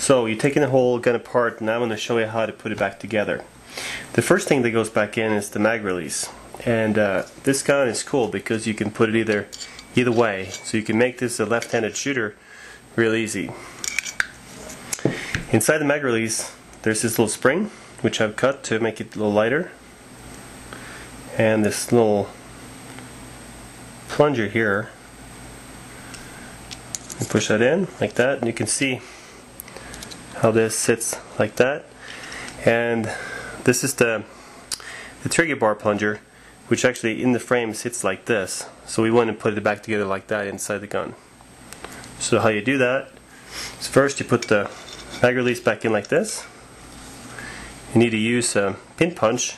So you're taking the whole gun apart, and I'm going to show you how to put it back together. The first thing that goes back in is the mag release, and this gun is cool because you can put it either way, so you can make this a left-handed shooter real easy. Inside the mag release there's this little spring which I've cut to make it a little lighter, and this little plunger here. You push that in like that, and you can see how this sits like that. And this is the trigger bar plunger, which actually in the frame sits like this. So we want to put it back together like that inside the gun. So how you do that is first you put the mag release back in like this. You need to use a pin punch,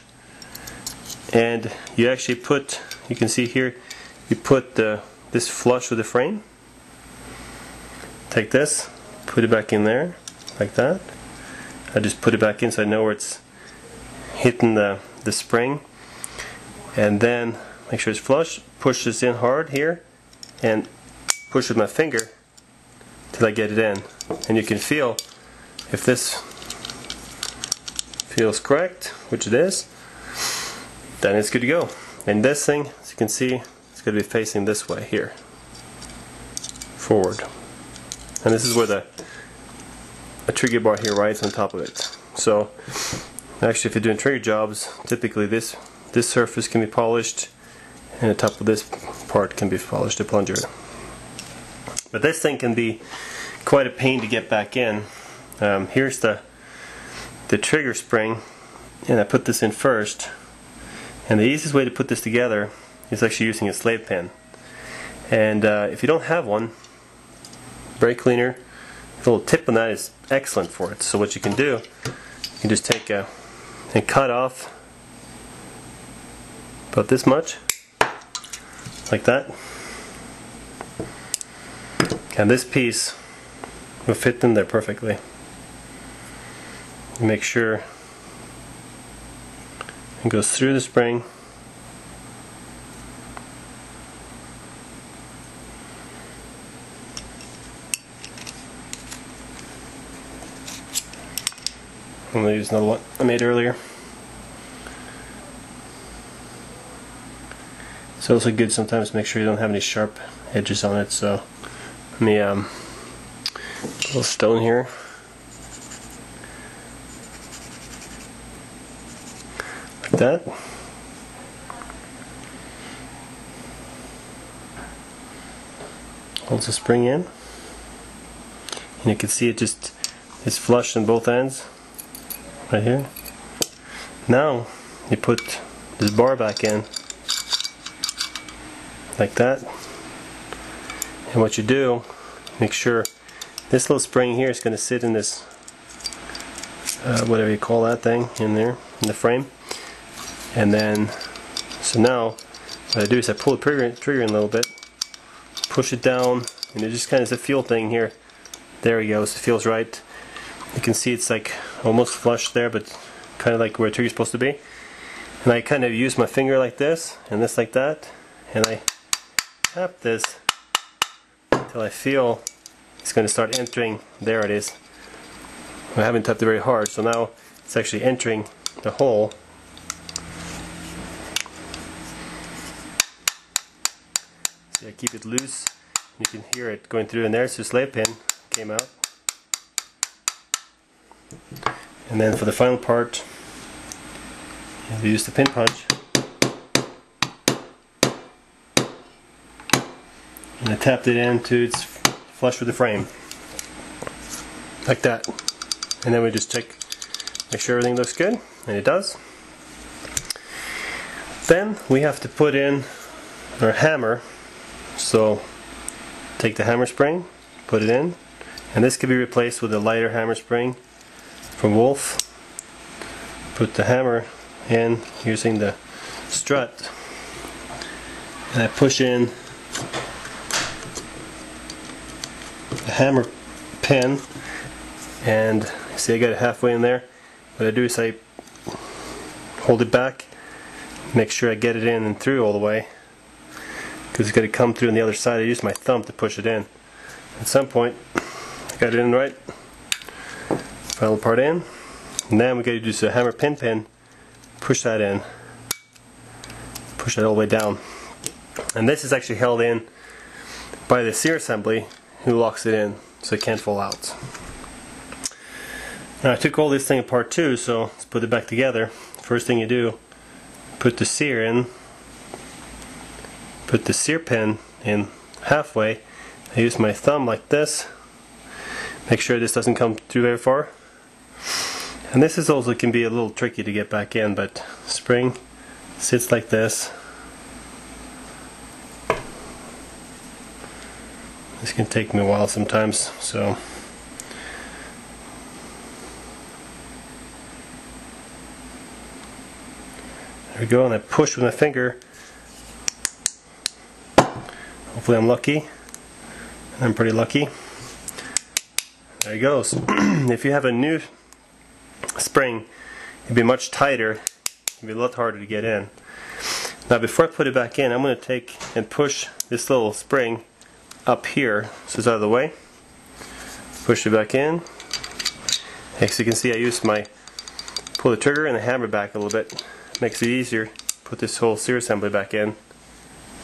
and you actually put, you can see here, you put this flush with the frame. Take this, put it back in there like that. I just put it back in so I know where it's hitting the spring, and then make sure it's flush. Push this in hard here and push with my finger till I get it in, and you can feel if this feels correct, which it is, then it's good to go. And this thing, as you can see, it's going to be facing this way here, forward, and this is where the trigger bar here rides on top of it. So actually, if you're doing trigger jobs, typically this surface can be polished, and the top of this part can be polished, the plunger. But this thing can be quite a pain to get back in. Here's the trigger spring, and I put this in first. And the easiest way to put this together is actually using a slave pin. And if you don't have one, brake cleaner, the little tip on that is excellent for it. So what you can do, you can just take and cut off about this much, like that. And this piece will fit in there perfectly. Make sure it goes through the spring. I'm going to use another one I made earlier. It's also good sometimes to make sure you don't have any sharp edges on it. So let me a little stone here. Like that. Holds the spring in, and you can see it just is flush on both ends right here. Now you put this bar back in like that, and what you do, make sure this little spring here is going to sit in this whatever you call that thing in there in the frame. And then, so now what I do is I pull the trigger in a little bit, push it down, and it just kind of is a feel thing here. There we go, so it feels right. You can see it's like almost flush there, but kind of like where the trigger is supposed to be. And I kind of use my finger like this, and this like that, and I tap this until I feel it's going to start entering. There it is. I haven't tapped it very hard, so now it's actually entering the hole. See, I keep it loose. You can hear it going through, and there's the slave pin came out. And then for the final part, you use the pin punch, and I tapped it into it's flush with the frame, like that. And then we just check, make sure everything looks good, and it does. Then we have to put in our hammer. So take the hammer spring, put it in, and this can be replaced with a lighter hammer spring from Wolf. Put the hammer in using the strut, and I push in the hammer pin, and see I got it halfway in there. What I do is I hold it back, make sure I get it in and through all the way, because it's going to come through on the other side. I use my thumb to push it in. At some point I got it in right, final part in, and then we got to do a hammer pin, push that in, push that all the way down, and this is actually held in by the sear assembly who locks it in so it can't fall out. Now I took all this thing apart too, so let's put it back together. First thing you do, put the sear in, put the sear pin in halfway. I use my thumb like this. Make sure this doesn't come through very far. And this is also can be a little tricky to get back in, but spring sits like this. This can take me a while sometimes, so there we go, and I push with my finger. Hopefully I'm lucky. I'm pretty lucky. There it goes. If you have a new spring, it'd be much tighter. It'd be a lot harder to get in. Now before I put it back in, I'm going to take and push this little spring up here so it's out of the way. Push it back in. As you can see, I use my pull the trigger and the hammer back a little bit. Makes it easier. Put this whole sear assembly back in,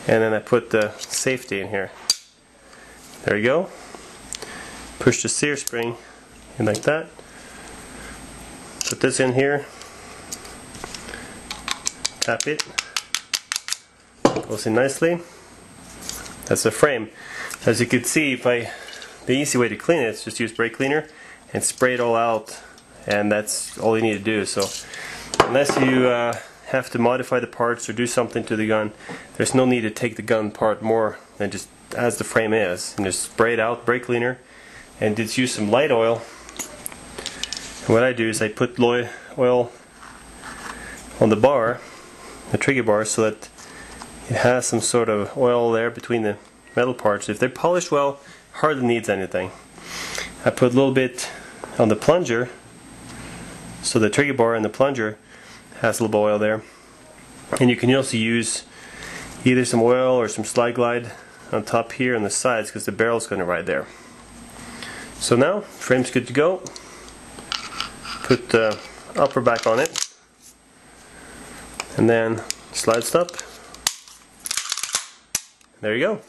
and then I put the safety in here. There you go. Push the sear spring in like that. Put this in here. Tap it. Goes in nicely. That's the frame. As you can see, the easy way to clean it is just use brake cleaner and spray it all out, and that's all you need to do. So unless you have to modify the parts or do something to the gun, there's no need to take the gun apart more than just as the frame is, and just spray it out, brake cleaner, and just use some light oil. And what I do is I put oil on the bar, the trigger bar, so that it has some sort of oil there between the metal parts. If they're polished well, hardly needs anything. I put a little bit on the plunger, so the trigger bar and the plunger has a little bit of oil there. And you can also use either some oil or some slide glide on top here on the sides, because the barrel's going to ride there. So now, frame's good to go. Put the upper back on it, and then slides up. There you go.